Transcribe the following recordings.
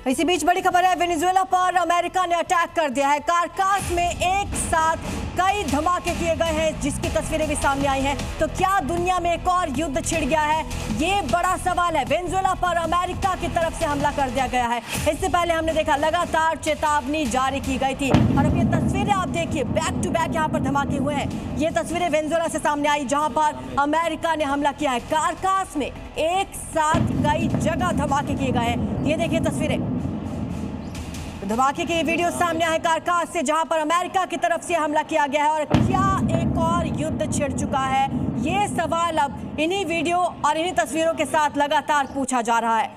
इसी बीच बड़ी खबर है, वेनेजुएला पर अमेरिका ने अटैक कर दिया है। कारकास में एक साथ कई धमाके किए गए हैं, जिसकी तस्वीरें भी सामने आई हैं। तो क्या दुनिया में एक और युद्ध छिड़ गया है? ये बड़ा सवाल है। वेनेजुएला पर अमेरिका की तरफ से हमला कर दिया गया है। इससे पहले हमने देखा लगातार चेतावनी जारी की गई थी, और अब ये तस्वीरें आप देखिए, बैक टू बैक यहाँ पर धमाके हुए हैं। ये तस्वीरें वेनेजुएला से सामने आई, जहां पर अमेरिका ने हमला किया है। कारकास में एक साथ कई जगह धमाके किए गए हैं। ये देखिए तस्वीरें, धमाके की वीडियो सामने आए कारकास से, जहां पर अमेरिका की तरफ से हमला किया गया है। और क्या एक और युद्ध छिड़ चुका है? ये सवाल अब इन्हीं वीडियो और इन्हीं तस्वीरों के साथ लगातार पूछा जा रहा है।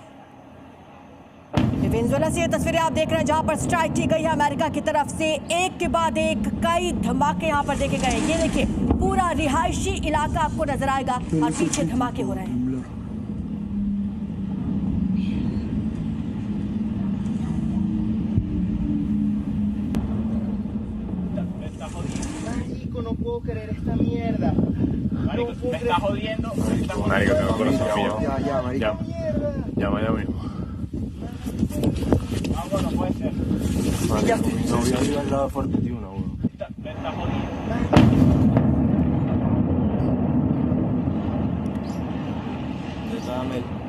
वेनेजुएला से ये तस्वीरें आप देख रहे हैं, जहां पर स्ट्राइक की गई है अमेरिका की तरफ से। एक के बाद एक कई धमाके यहां पर देखे गए हैं। ये देखिए, पूरा रिहायशी इलाका आपको नजर आएगा और पीछे धमाके हो रहे हैं। No puedo creer esta mierda. Marico, me está jodiendo. Marico, tengo el corazón frío. Ya, marico. Llama ya mismo. Agua no puede ser. Marico, No voy a ir al grado fuerte, tío, una agua. Me está jodiendo.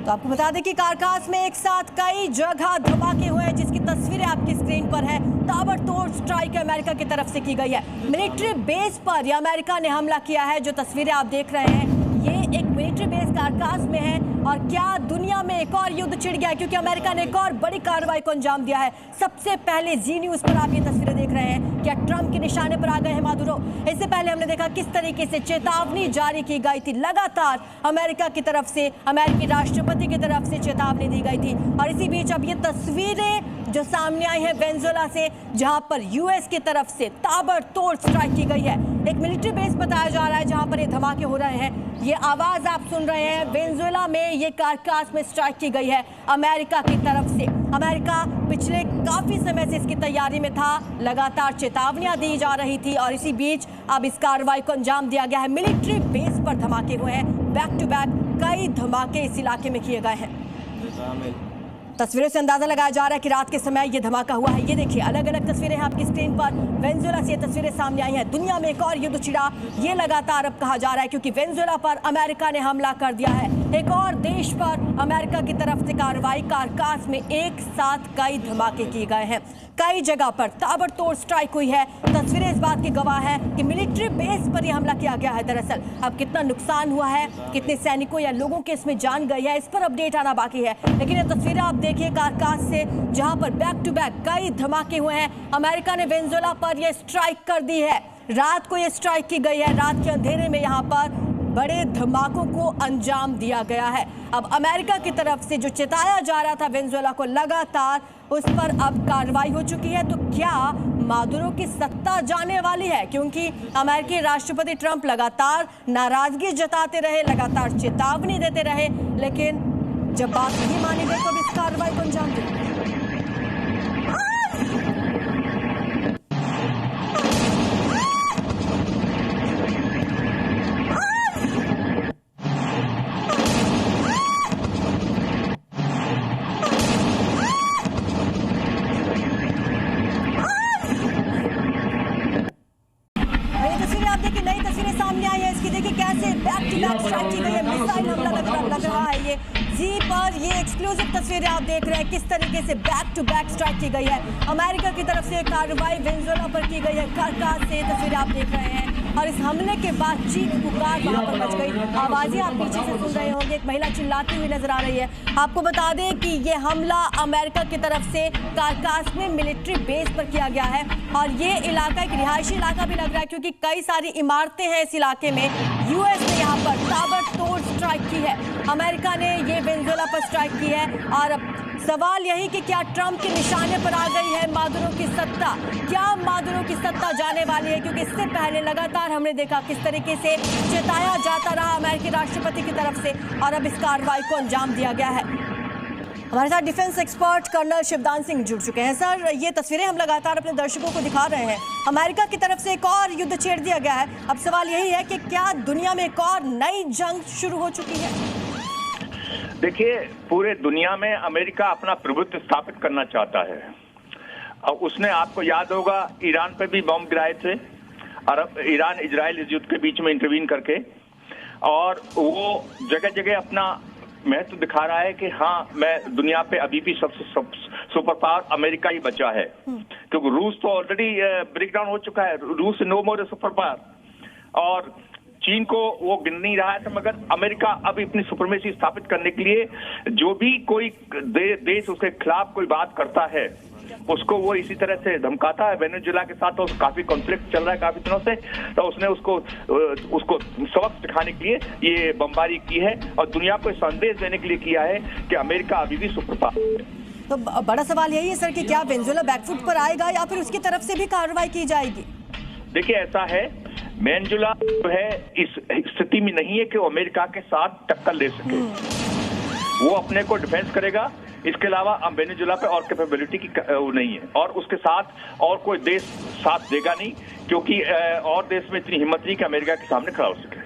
तो आपको बता दें कि कारकास में एक साथ कई जगह धमाके हुए हैं, जिसकी तस्वीरें आपकी स्क्रीन पर है। ताबड़तोड़ स्ट्राइक अमेरिका की तरफ से की गई है। मिलिट्री बेस पर यह अमेरिका ने हमला किया है। जो तस्वीरें आप देख रहे हैं, ये एक मिलिट्री बेस कारकास में है। और क्या दुनिया में एक और युद्ध छिड़ गया है? क्योंकि अमेरिका ने एक और बड़ी कार्रवाई को अंजाम दिया है। सबसे पहले जी न्यूज पर आप ये तस्वीरें देख रहे हैं। क्या ट्रंप के निशाने पर आ गए हैं मादुरो? इससे पहले हमने देखा किस तरीके से चेतावनी जारी की गई थी। लगातार अमेरिका की तरफ से, अमेरिकी राष्ट्रपति की तरफ से चेतावनी दी गई थी। और इसी बीच अब ये तस्वीरें जो सामने आई है वेनेजुएला से, जहां पर यूएस की तरफ से ताबड़तोड़ स्ट्राइक की गई है। एक मिलिट्री बेस बताया जा रहा है, जहां पर ये धमाके हो रहे हैं। ये आवाज आप सुन रहे हैं, वेनेजुएला में ये कारकास में स्ट्राइक की गई है अमेरिका की तरफ से। अमेरिका पिछले काफी समय से इसकी तैयारी में था, लगातार चेतावनियां दी जा रही थी, और इसी बीच अब इस कार्रवाई को अंजाम दिया गया है। मिलिट्री बेस पर धमाके हुए हैं, बैक टू बैक कई धमाके इस इलाके में किए गए हैं। तस्वीरों से अंदाजा लगाया जा रहा है कि रात के समय ये धमाका हुआ है। ये देखिए, अलग अलग तस्वीरें हैं आपकी स्क्रीन पर। वेनेजुएला से ये तस्वीरें सामने आई हैं। दुनिया में एक और युद्ध छिड़ा, ये लगातार अब कहा जा रहा है, क्योंकि वेनेजुएला पर अमेरिका ने हमला कर दिया है। एक और देश पर अमेरिका की तरफ से कार्रवाई। कारकास में एक साथ कई धमाके किए गए हैं, कई जगह पर ताबड़तोड़ स्ट्राइक हुई है। तस्वीरें इस बात की गवाह है कि मिलिट्री बेस पर यह हमला किया गया है। दरअसल अब कितना नुकसान हुआ है, कितने सैनिकों या लोगों के इसमें जान गई है, इस पर अपडेट आना बाकी है। लेकिन ये तस्वीरें आप देखिए कारकास से, जहां पर बैक टू बैक कई धमाके हुए हैं। अमेरिका ने वेनेजुएला पर यह स्ट्राइक कर दी है। रात को यह स्ट्राइक की गई है। रात के अंधेरे में यहाँ पर बड़े धमाकों को अंजाम दिया गया है। अब अमेरिका की तरफ से जो चेताया जा रहा था वेनेजुएला को, लगातार उस पर अब कार्रवाई हो चुकी है। तो क्या मादुरो की सत्ता जाने वाली है? क्योंकि अमेरिकी राष्ट्रपति ट्रंप लगातार नाराजगी जताते रहे, लगातार चेतावनी देते रहे, लेकिन जब बात नहीं मानी गई तो अब इस कार्रवाई को अंजाम दिया। नई तस्वीरें सामने आई है इसकी। देखिए कैसे बैक टू बैक स्ट्राइक की गई है, मिसाइल हमला लग रहा है। ये जी पर ये एक्सक्लूसिव तस्वीरें आप देख रहे हैं, किस तरीके से बैक टू बैक स्ट्राइक की गई है। अमेरिका की तरफ से कार्रवाई वेनेजुएला पर की गई है। कारकास से तस्वीरें आप देख रहे हैं, और इस हमले के बाद चीख पुकार वहां पर मच गई। आवाजें आप पीछे से सुन रहे होंगे, एक महिला चिल्लाती हुई नजर आ रही है। आपको बता दें कि ये हमला अमेरिका की तरफ से कारकास में मिलिट्री बेस पर किया गया है, और ये इलाका एक रिहायशी इलाका भी लग रहा है, क्योंकि कई सारी इमारतें हैं इस इलाके में। यूएस ने यहाँ पर ताबड़तोड़ स्ट्राइक की है। अमेरिका ने ये वेनेजुएला पर स्ट्राइक की है, और अब सवाल यही कि क्या ट्रंप के निशाने पर आ गई है मादुरो की सत्ता? क्या मादुरो की सत्ता जाने वाली है? क्योंकि इससे पहले लगातार हमने देखा किस तरीके से चेताया जाता रहा अमेरिकी राष्ट्रपति की तरफ से, और अब इस कार्रवाई को अंजाम दिया गया है। हमारे साथ defence expert colonel Shivdan Singh जुड़ चुके हैं। सर, ये तस्वीरें हम लगातार अपने दर्शकों को दिखा रहे हैं। अमेरिका की तरफ से एक और युद्ध छेड़ दिया गया है। अब सवाल यही है कि क्या दुनिया में एक और नई जंग शुरू हो चुकी है? देखिए, पूरे दुनिया में अमेरिका अपना प्रभुत्व स्थापित करना चाहता है। और उसने, आपको याद होगा, ईरान पे भी बम गिराए थे, अरब ईरान इजराइल युद्ध के बीच में इंटरवीन करके, और वो जगह जगह अपना महत्व दिखा रहा है कि हाँ, मैं दुनिया पे अभी भी सबसे सुपर पावर अमेरिका ही बचा है, क्योंकि रूस तो ऑलरेडी ब्रेक डाउन हो चुका है। रूस नो मोर सुपर पावर, और चीन को वो गिन नहीं रहा है। तो मगर अमेरिका अब अपनी सुपरमेसी स्थापित करने के लिए जो भी कोई देश उसके खिलाफ कोई बात करता है, उसको वो इसी तरह से धमकाता है। वेनेजुएला के साथ तो काफी कॉन्फ्लिक्ट चल रहा है काफी दिनों से, तो उसने उसको सबक सिखाने के लिए ये बमबारी की है और दुनिया को संदेश देने के लिए किया है कि अमेरिका अभी भी सुपर पावर है। तो बड़ा सवाल यही है सर कि क्या वेनेजुएला बैकफुट पर आएगा या फिर उसकी तरफ से भी कार्रवाई की जाएगी? देखिए, ऐसा है, वेनेजुएला जो है इस स्थिति में नहीं है कि वो अमेरिका के साथ टक्कर ले सके। वो अपने को डिफेंस करेगा, इसके अलावा वेनेजुएला पे और कैपेबिलिटी की वो नहीं है, और उसके साथ और कोई देश साथ देगा नहीं, क्योंकि और देश में इतनी हिम्मत नहीं कि अमेरिका के सामने खड़ा हो सके।